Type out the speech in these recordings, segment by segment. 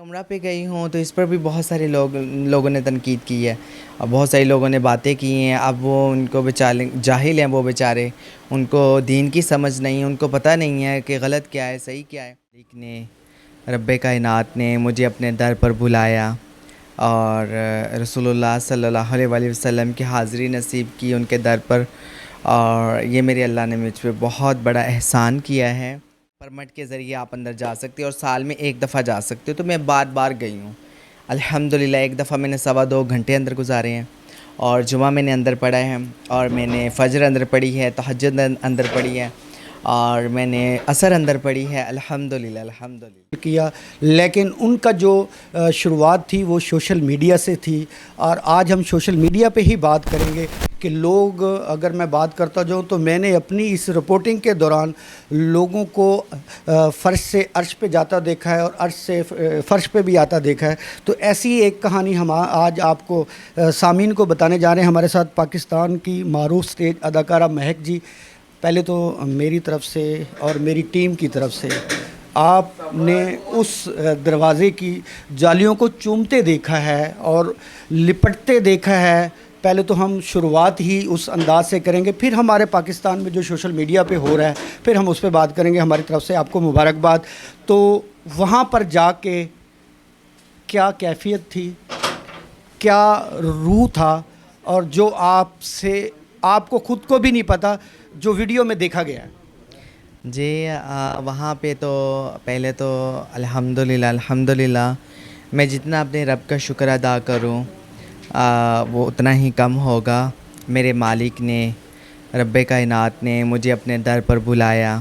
عمرہ پہ گئی ہوں تو اس پر بھی بہت سارے لوگوں نے تنقید کی ہے اور بہت سارے لوگوں نے باتیں کی ہیں. اب وہ ان کو بیچارے جاہل ہیں، وہ بیچارے ان کو دین کی سمجھ نہیں، ان کو پتہ نہیں ہے کہ غلط کیا ہے صحیح کیا ہے. مالک نے، رب کائنات نے مجھے اپنے در پر بلایا اور رسول اللہ صلی اللہ علیہ وآلہ وسلم کی حاضری نصیب کی ان کے در پر، اور یہ میرے اللہ نے مجھ پہ بہت بڑا احسان کیا ہے. پرمٹ کے ذریعے آپ اندر جا سکتے ہو اور سال میں ایک دفعہ جا سکتے ہو، تو میں بار بار گئی ہوں الحمدللہ. ایک دفعہ میں نے 2.25 گھنٹے اندر گزارے ہیں، اور جمعہ میں نے اندر پڑھا ہے، اور میں نے فجر اندر پڑھی ہے، تہجد اندر پڑھی ہے، اور میں نے عصر اندر پڑھی ہے. الحمدللہ الحمدللہ کیا. لیکن ان کا جو شروعات تھی وہ سوشل میڈیا سے تھی، اور آج ہم سوشل میڈیا پہ ہی بات کریں گے کہ لوگ، اگر میں بات کرتا جاؤں تو میں نے اپنی اس رپورٹنگ کے دوران لوگوں کو فرش سے عرش پہ جاتا دیکھا ہے اور عرش سے فرش پہ بھی آتا دیکھا ہے. تو ایسی ایک کہانی ہم آج آپ کو سامعین کو بتانے جا رہے ہیں. ہمارے ساتھ پاکستان کی معروف اسٹیج اداکارہ مہک جی. پہلے تو میری طرف سے اور میری ٹیم کی طرف سے آپ نے اس دروازے کی جالیوں کو چومتے دیکھا ہے اور لپٹتے دیکھا ہے. پہلے تو ہم شروعات ہی اس انداز سے کریں گے، پھر ہمارے پاکستان میں جو سوشل میڈیا پہ ہو رہا ہے پھر ہم اس پہ بات کریں گے. ہماری طرف سے آپ کو مبارکباد. تو وہاں پر جا کے کیا کیفیت تھی، کیا روح تھا، اور جو آپ کو خود کو بھی نہیں پتہ جو ویڈیو میں دیکھا گیا ہے. جی وہاں پہ تو پہلے تو الحمدللہ میں جتنا اپنے رب کا شکر ادا کروں وہ اتنا ہی کم ہوگا. میرے مالک نے، رب کائنات نے مجھے اپنے در پر بلایا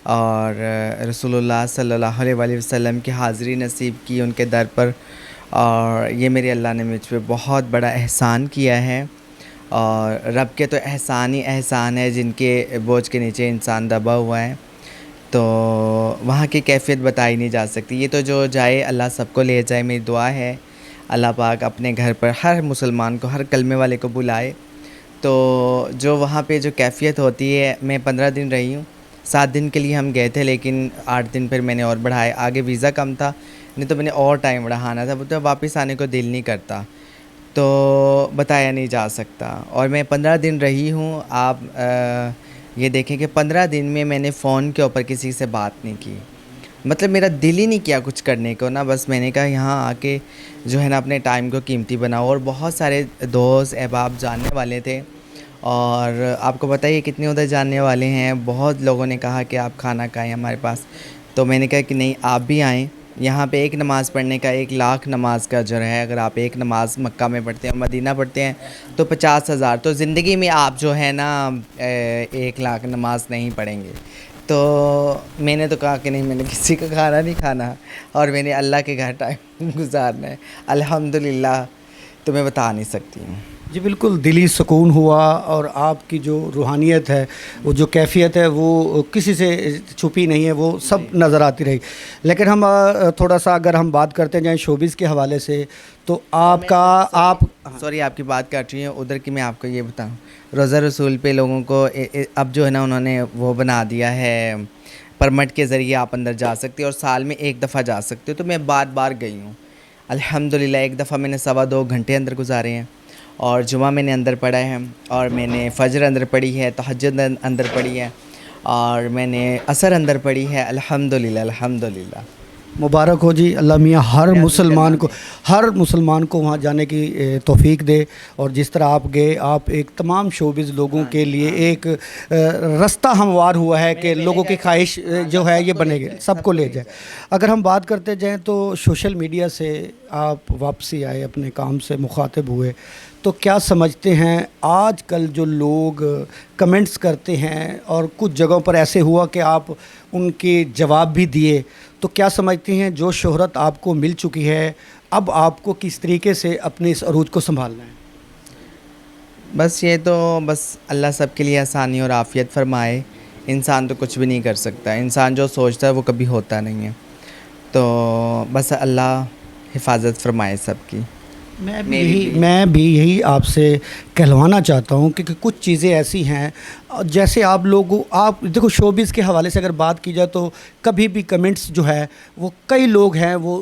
اور رسول اللہ صلی اللہ علیہ وآلہ وسلم کی حاضری نصیب کی ان کے در پر، اور یہ میرے اللہ نے مجھ پہ بہت بڑا احسان کیا ہے. اور رب کے تو احسان ہی احسان ہے جن کے بوجھ کے نیچے انسان دبا ہوا ہے. تو وہاں کی کیفیت بتائی نہیں جا سکتی. یہ تو جو جائے اللہ سب کو لے جائے. میری دعا ہے اللہ پاک اپنے گھر پر ہر مسلمان کو، ہر کلمے والے کو بلائے. تو جو وہاں پہ جو کیفیت ہوتی ہے، میں 15 دن رہی ہوں. 7 دن کے لیے ہم گئے تھے، لیکن 8 دن پھر میں نے اور بڑھائے. آگے ویزا کم تھا، نہیں تو میں نے اور ٹائم بڑھانا تھا. تو واپس آنے کو دل نہیں کرتا، تو بتایا نہیں جا سکتا. اور میں 15 دن رہی ہوں. آپ یہ دیکھیں کہ 15 دن میں میں نے فون کے اوپر کسی سے بات نہیں کی. مطلب میرا دل ہی نہیں کیا کچھ کرنے کو نا. بس میں نے کہا یہاں آ کے جو ہے نا اپنے ٹائم کو قیمتی بناؤ. اور بہت سارے دوست احباب جاننے والے تھے، اور آپ کو بتائیے کتنے ادھر جاننے والے ہیں. بہت لوگوں نے کہا کہ آپ کھانا کھائیں ہمارے پاس. تو میں نے کہا کہ نہیں، آپ بھی آئیں. یہاں پہ ایک نماز پڑھنے کا 1 لاکھ نماز کا اجر ہے. اگر آپ ایک نماز مکہ میں پڑھتے ہیں، مدینہ پڑھتے ہیں، تو 50,000. تو زندگی میں آپ جو ہے نا 1 لاکھ نماز نہیں پڑھیں گے. تو میں نے تو کہا کہ نہیں، میں نے کسی کا کھانا نہیں کھانا، اور میں نے اللہ کے گھر ٹائم گزارنا ہے. الحمدللہ تو میں بتا نہیں سکتی ہوں. جی بالکل دلی سکون ہوا، اور آپ کی جو روحانیت ہے، وہ جو کیفیت ہے، وہ کسی سے چھپی نہیں ہے، وہ سب نظر آتی رہی. لیکن ہم تھوڑا سا اگر ہم بات کرتے جائیں شوبز کے حوالے سے، تو آپ سوری آپ کی بات کاٹ رہی ہے ادھر کی. میں آپ کو یہ بتاؤں، روزہ رسول پہ لوگوں کو اب جو ہے نا انہوں نے وہ بنا دیا ہے، پرمٹ کے ذریعے آپ اندر جا سکتے ہو اور سال میں ایک دفعہ جا سکتے ہو. تو میں بار بار گئی ہوں الحمدللہ. ایک دفعہ میں نے 2.25 گھنٹے اندر گزارے ہیں، اور جمعہ میں نے اندر پڑھا ہے، اور میں نے فجر اندر پڑھی ہے، تہجد اندر پڑھی ہے، اور میں نے عصر اندر پڑھی ہے. الحمدللہ الحمدللہ. مبارک ہو جی. اللہ میاں ہر مسلمان کو وہاں جانے کی توفیق دے. اور جس طرح آپ گئے، آپ ایک تمام شوبز لوگوں کے لیے ایک رستہ ہموار ہوا ہے کہ لوگوں کی خواہش جو ہے یہ بنے گی، سب کو لے جائے. اگر ہم بات کرتے جائیں تو سوشل میڈیا سے آپ واپسی آئے، اپنے کام سے مخاطب ہوئے، تو کیا سمجھتے ہیں آج کل جو لوگ کمنٹس کرتے ہیں، اور کچھ جگہوں پر ایسے ہوا کہ آپ ان کے جواب بھی دیے، تو کیا سمجھتے ہیں جو شہرت آپ کو مل چکی ہے، اب آپ کو کس طریقے سے اپنے اس عروج کو سنبھالنا ہے؟ بس یہ تو بس اللہ سب کے لیے آسانی اور عافیت فرمائے. انسان تو کچھ بھی نہیں کر سکتا. انسان جو سوچتا ہے وہ کبھی ہوتا نہیں ہے. تو بس اللہ حفاظت فرمائے سب کی. میں بھی یہی آپ سے کہلوانا چاہتا ہوں کہ کچھ چیزیں ایسی ہیں، جیسے آپ دیکھو شوبز کے حوالے سے اگر بات کی جائے تو کبھی بھی کمنٹس جو ہے وہ کئی لوگ ہیں وہ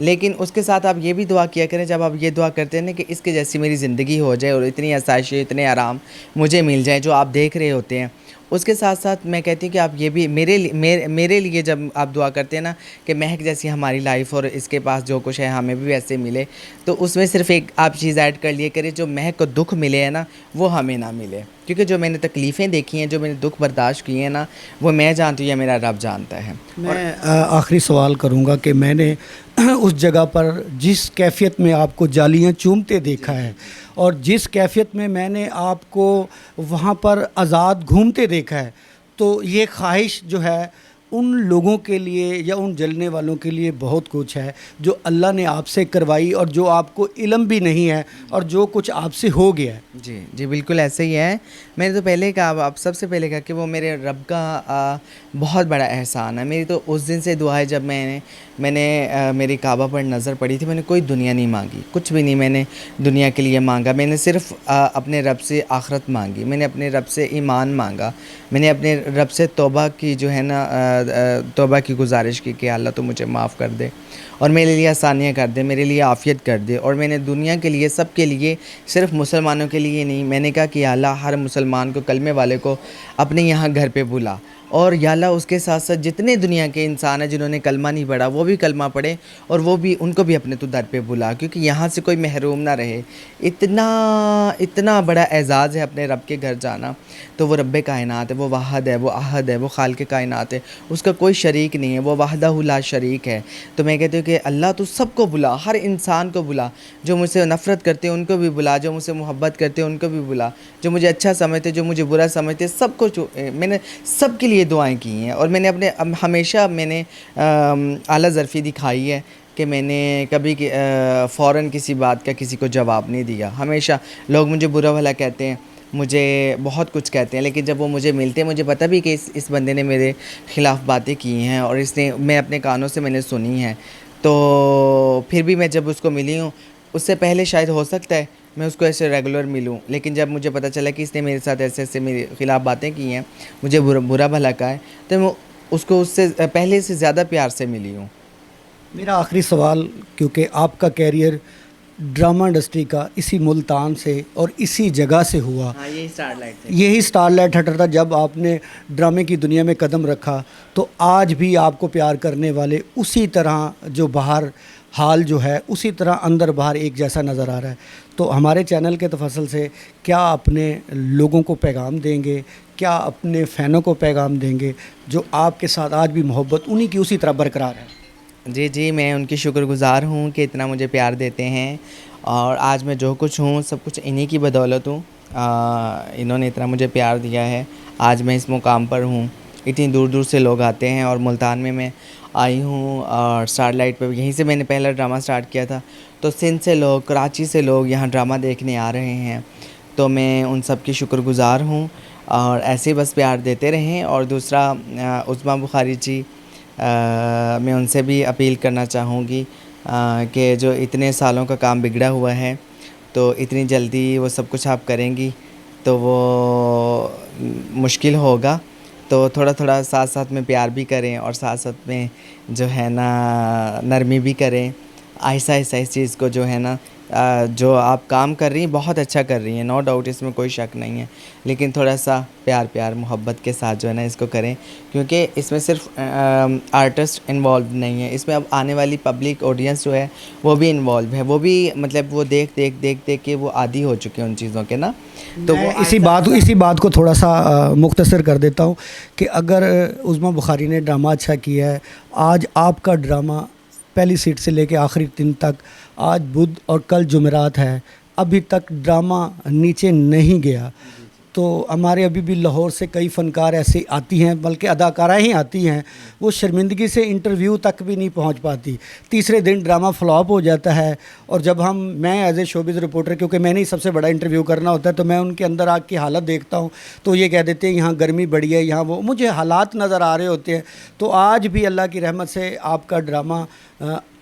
لیکن اس کے ساتھ آپ یہ بھی دعا کیا کریں، جب آپ یہ دعا کرتے ہیں نا کہ اس کے جیسی میری زندگی ہو جائے اور اتنی آسائشیں اتنے آرام مجھے مل جائیں جو آپ دیکھ رہے ہوتے ہیں، اس کے ساتھ ساتھ میں کہتی ہوں کہ آپ یہ بھی میرے لیے جب آپ دعا کرتے ہیں نا کہ مہک جیسی ہماری لائف اور اس کے پاس جو کچھ ہے ہمیں بھی ویسے ملے، تو اس میں صرف ایک آپ چیز ایڈ کر لیے کرے، جو مہک کو دکھ ملے ہے نا وہ ہمیں نہ ملے، کیونکہ جو میں نے تکلیفیں دیکھی ہیں، جو میں نے دکھ برداشت کیے ہیں نا، وہ میں جانتی ہوں یا میرا رب جانتا ہے۔ میں آخری سوال کروں گا کہ میں نے اس جگہ پر جس کیفیت میں آپ کو جالیاں چومتے دیکھا ہے اور جس کیفیت میں نے آپ کو وہاں پر آزاد گھومتے دیکھا ہے، تو یہ خواہش جو ہے ان لوگوں کے لیے یا ان جلنے والوں کے لیے بہت کچھ ہے جو اللہ نے آپ سے کروائی اور جو آپ کو علم بھی نہیں ہے اور جو کچھ آپ سے ہو گیا ہے۔ جی بالکل ایسے ہی ہے۔ میں نے تو پہلے کہا، آپ سب سے پہلے کہا کہ وہ میرے رب کا بہت بڑا احسان ہے۔ میری تو اس دن سے دعا ہے جب میں نے میری کعبہ پر نظر پڑی تھی، میں نے کوئی دنیا نہیں مانگی، کچھ بھی نہیں میں نے دنیا کے لیے مانگا، میں نے صرف اپنے رب سے آخرت مانگی، میں نے اپنے رب سے ایمان مانگا، میں نے اپنے رب سے توبہ کی جو ہے نا توبہ کی گزارش کی کہ اللہ تو مجھے معاف کر دے اور میرے لیے آسانیاں کر دے، میرے لیے عافیت کر دے، اور میں نے دنیا کے لیے سب کے لیے، صرف مسلمانوں کے لیے نہیں، میں نے کہا کہ یا اللہ ہر مسلمان کو، کلمے والے کو اپنے یہاں گھر پہ بلا، اور یا اللہ اس کے ساتھ ساتھ جتنے دنیا کے انسان ہیں جنہوں نے کلمہ نہیں پڑھا وہ بھی کلمہ پڑھے، اور وہ بھی ان کو بھی اپنے تو در پہ بلا، کیونکہ یہاں سے کوئی محروم نہ رہے۔ اتنا بڑا اعزاز ہے اپنے رب کے گھر جانا۔ تو وہ رب کائنات ہے، وہ واحد ہے، وہ احد ہے، وہ خالق کائنات ہے، اس کا کوئی شریک نہیں ہے، وہ وحدہ لا شریک ہے۔ تو میں کہتی ہوں کہ اللہ تو سب کو بلا، ہر انسان کو بلا، جو مجھ سے نفرت کرتے ہیں ان کو بھی بلا، جو مجھ سے محبت کرتے ہیں ان کو بھی بلا، جو مجھے اچھا سمجھتے جو مجھے برا سمجھتے، سب کو میں نے سب کے لیے دعائیں کی ہیں، اور میں نے ہمیشہ میں نے اعلیٰ ظرفی دکھائی ہے کہ میں نے کبھی فوراً کسی بات کا کسی کو جواب نہیں دیا۔ ہمیشہ لوگ مجھے برا بھلا کہتے ہیں، مجھے بہت کچھ کہتے ہیں، لیکن جب وہ مجھے ملتے ہیں مجھے پتہ بھی کہ اس بندے نے میرے خلاف باتیں کی ہیں اور میں اپنے کانوں سے میں نے سنی ہیں، تو پھر بھی میں جب اس کو ملی ہوں، اس سے پہلے شاید ہو سکتا ہے میں اس کو ایسے ریگولر ملوں، لیکن جب مجھے پتہ چلا کہ اس نے میرے ساتھ ایسے میرے خلاف باتیں کی ہیں، مجھے برا بھلا کہا ہے، تو میں اس کو اس سے پہلے سے زیادہ پیار سے ملی ہوں۔ میرا آخری سوال، کیونکہ آپ کا کیریئر ڈرامہ انڈسٹری کا اسی ملتان سے اور اسی جگہ سے ہوا، ہاں یہی اسٹار لائٹ ہے۔ یہی اسٹار لائٹ ہٹر تھا، جب آپ نے ڈرامے کی دنیا میں قدم رکھا تو آج بھی آپ کو پیار کرنے والے اسی طرح جو باہر حال جو ہے اسی طرح اندر باہر ایک جیسا نظر آ رہا ہے، تو ہمارے چینل کے تفصل سے کیا اپنے لوگوں کو پیغام دیں گے، کیا اپنے فینوں کو پیغام دیں گے جو آپ کے ساتھ آج بھی محبت انہی کی اسی طرح برقرار ہے؟ جی میں ان کی شکر گزار ہوں کہ اتنا مجھے پیار دیتے ہیں، اور آج میں جو کچھ ہوں سب کچھ انہی کی بدولت ہوں۔ انہوں نے اتنا مجھے پیار دیا ہے، آج میں اس مقام پر ہوں۔ اتنی دور دور سے لوگ آتے ہیں، اور ملتان میں آئی ہوں، اور اسٹار لائٹ پہ یہیں سے میں نے پہلا ڈرامہ سٹارٹ کیا تھا، تو سندھ سے لوگ، کراچی سے لوگ یہاں ڈرامہ دیکھنے آ رہے ہیں، تو میں ان سب کی شکر گزار ہوں، اور ایسے بس پیار دیتے رہیں۔ اور دوسرا عظمیٰ بخاری جی، میں ان سے بھی اپیل کرنا چاہوں گی کہ جو اتنے سالوں کا کام بگڑا ہوا ہے، تو اتنی جلدی وہ سب کچھ آپ کریں گی تو وہ مشکل ہوگا، تو تھوڑا تھوڑا ساتھ ساتھ میں پیار بھی کریں، اور ساتھ ساتھ میں جو ہے نا نرمی بھی کریں، آہستہ آہستہ اس چیز کو جو ہے نا جو آپ کام کر رہی ہیں بہت اچھا کر رہی ہیں، نو ڈاؤٹ، اس میں کوئی شک نہیں ہے، لیکن تھوڑا سا پیار محبت کے ساتھ جو ہے نا اس کو کریں، کیونکہ اس میں صرف آرٹسٹ انوالو نہیں ہے، اس میں اب آنے والی پبلک آڈینس جو ہے وہ بھی انوالو ہے، وہ بھی مطلب وہ دیکھ کے وہ عادی ہو چکے ہیں ان چیزوں کے نا، تو میں وہ اسی بات کو تھوڑا سا مختصر کر دیتا ہوں کہ اگر عظمیٰ بخاری نے ڈرامہ اچھا کیا ہے، آج آپ کا ڈرامہ پہلی سیٹ سے لے کے آخری دن تک، آج بدھ اور کل جمعرات ہے، ابھی تک ڈرامہ نیچے نہیں گیا، تو ہمارے ابھی بھی لاہور سے کئی فنکار ایسے آتی ہیں، بلکہ اداکارہ ہی آتی ہیں، وہ شرمندگی سے انٹرویو تک بھی نہیں پہنچ پاتی، تیسرے دن ڈرامہ فلاپ ہو جاتا ہے، اور جب میں ایز اے شوبز رپورٹر، کیونکہ میں نے ہی سب سے بڑا انٹرویو کرنا ہوتا ہے، تو میں ان کے اندر آگ کی حالت دیکھتا ہوں، تو یہ کہہ دیتے ہیں یہاں گرمی بڑی ہے، یہاں وہ، مجھے حالات نظر آ رہے ہوتے ہیں، تو آج بھی اللہ کی رحمت سے آپ کا ڈرامہ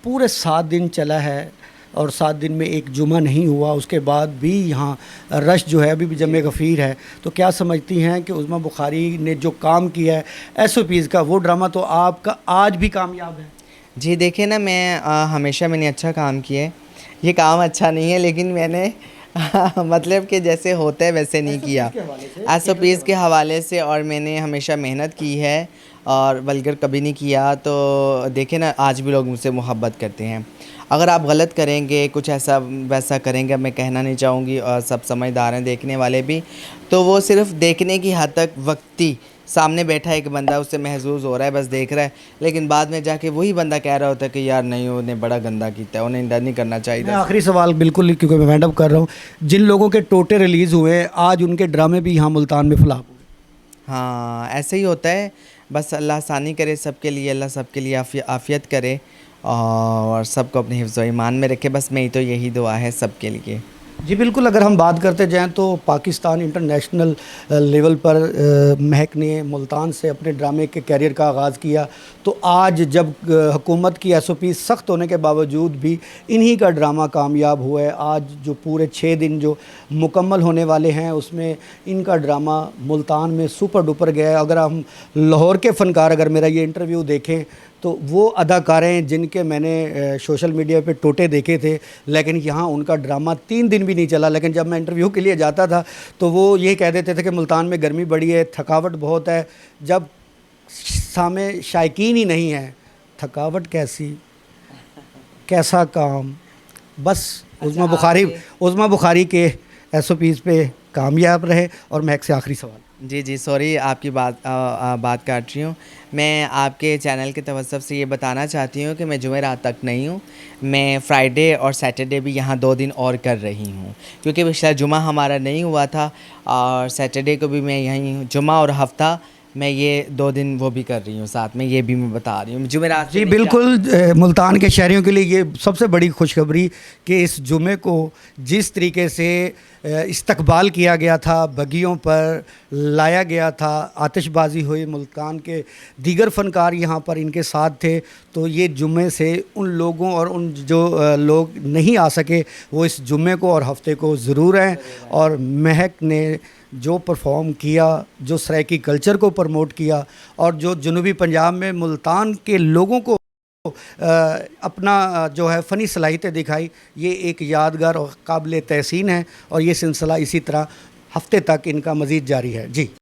پورے 7 دن چلا ہے، اور 7 دن میں ایک جمعہ نہیں ہوا، اس کے بعد بھی یہاں رش جو ہے ابھی بھی جمع غفیر ہے، تو کیا سمجھتی ہیں کہ عظمیٰ بخاری نے جو کام کیا ہے ایس او پیز کا، وہ ڈرامہ تو آپ کا آج بھی کامیاب ہے؟ جی دیکھیں نا، میں ہمیشہ میں نے اچھا کام کیا ہے. یہ کام اچھا نہیں ہے لیکن میں نے مطلب کہ جیسے ہوتا ہے ویسے نہیں کیا. ایس او پیز کے حوالے سے، اور میں نے ہمیشہ محنت کی ہے اور ولگر کبھی نہیں کیا. تو دیکھیں نا، آج بھی لوگ مجھ سے محبت کرتے ہیں. اگر آپ غلط کریں گے، کچھ ایسا ویسا کریں گے، میں کہنا نہیں چاہوں گی، اور سب سمجھدار ہیں دیکھنے والے بھی، تو وہ صرف دیکھنے کی حد تک وقتی سامنے بیٹھا ایک بندہ اس سے محظوظ ہو رہا ہے، بس دیکھ رہا ہے، لیکن بعد میں جا کے وہی بندہ کہہ رہا ہوتا ہے کہ یار نہیں، انہیں بڑا گندا کیتا ہے، انہیں ڈر نہیں کرنا چاہیے میں تھا. آخری سوال بالکل، کیونکہ میں وینڈ اپ کر رہا ہوں. جن لوگوں کے ٹوٹے ریلیز ہوئے ہیں آج ان کے ڈرامے بھی یہاں ملتان میں فلاپ ہوئے. ہاں ایسے ہی ہوتا ہے. بس اللہ آسانی کرے سب کے لیے، اللہ سب کے لیے عافیت کرے، اور سب کو اپنے حفظ و ایمان میں رکھے. بس میری تو یہی دعا ہے سب کے لیے. جی بالکل، اگر ہم بات کرتے جائیں تو پاکستان انٹرنیشنل لیول پر مہک نے ملتان سے اپنے ڈرامے کے کیریئر کا آغاز کیا، تو آج جب حکومت کی ایس او پی سخت ہونے کے باوجود بھی انہی کا ڈرامہ کامیاب ہوا ہے. آج جو پورے 6 دن جو مکمل ہونے والے ہیں اس میں ان کا ڈرامہ ملتان میں سپر ڈوپر گیا ہے. اگر ہم لاہور کے فنکار اگر میرا یہ انٹرویو دیکھیں تو وہ اداکاریں جن کے میں نے سوشل میڈیا پہ ٹوٹے دیکھے تھے، لیکن یہاں ان کا ڈرامہ 3 دن بھی نہیں چلا. لیکن جب میں انٹرویو کے لیے جاتا تھا تو وہ یہ کہہ دیتے تھے کہ ملتان میں گرمی بڑی ہے، تھکاوٹ بہت ہے. جب سامنے شائقین ہی نہیں ہے، تھکاوٹ کیسی، کیسا کام. بس عظمی بخاری کے ایس او پیز پہ کامیاب رہے. اور محک سے آخری سوال. جی سوری، آپ کی بات کاٹ رہی ہوں. میں آپ کے چینل کے توسط سے یہ بتانا چاہتی ہوں کہ میں جمعرات تک نہیں ہوں، میں فرائیڈے اور سیٹرڈے بھی یہاں 2 دن اور کر رہی ہوں، کیونکہ پچھلا جمعہ ہمارا نہیں ہوا تھا، اور سیٹرڈے کو بھی میں یہیں ہوں. جمعہ اور ہفتہ میں یہ 2 دن وہ بھی کر رہی ہوں ساتھ میں، یہ بھی میں بتا رہی ہوں. جمعرات جی بالکل، ملتان کے شہریوں کے لیے یہ سب سے بڑی خوشخبری کہ اس جمعے کو جس طریقے سے استقبال کیا گیا تھا، بگیوں پر لایا گیا تھا، آتش بازی ہوئی، ملتان کے دیگر فنکار یہاں پر ان کے ساتھ تھے. تو یہ جمعے سے ان لوگوں اور ان جو لوگ نہیں آ سکے وہ اس جمعے کو اور ہفتے کو ضرور ہیں. اور مہک نے جو پرفارم کیا، جو سرائکی کلچر کو پروموٹ کیا، اور جو جنوبی پنجاب میں ملتان کے لوگوں کو اپنا جو ہے فنی صلاحیتیں دکھائی، یہ ایک یادگار اور قابل تحسین ہے. اور یہ سلسلہ اسی طرح ہفتے تک ان کا مزید جاری ہے. جی